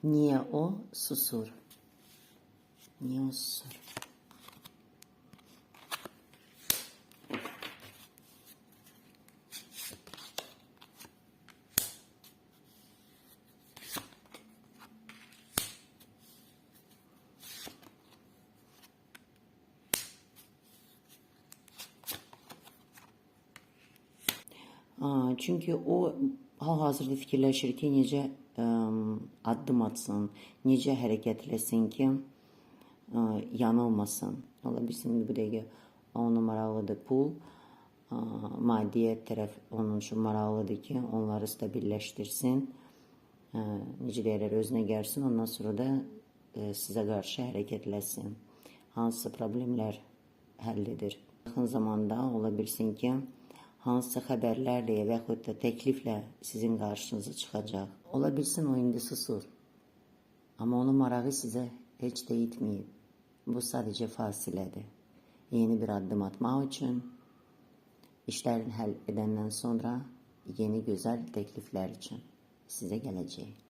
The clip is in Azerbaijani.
Niye o susur? Niye o susur? Çünkü o hal-hazırda fikirləşir ki, necə addım atsın, necə hərəkət eləsin ki, yanılmasın. Ola bilsin bu dəqiqə onun maraqlıdır pul, maddiyyət tərəf onun üçün maraqlıdır ki, onları stabilləşdirsin, necə deyirlər, özünə gəlsin, ondan sonra da sizə qarşı hərəkət eləsin. Hansısa problemlər həll edir. Yaxın zamanda ola bilsin ki, hansısa xəbərlərlə və yaxud da təkliflə sizin qarşınıza çıxacaq. Ola bilsin o indi susur. Amma onun marağı sizə heç də itməyib. Bu sadəcə fasilədir. Yeni bir addım atmaq üçün, işlərini həll edəndən sonra yeni gözəl təkliflər üçün sizə gələcək.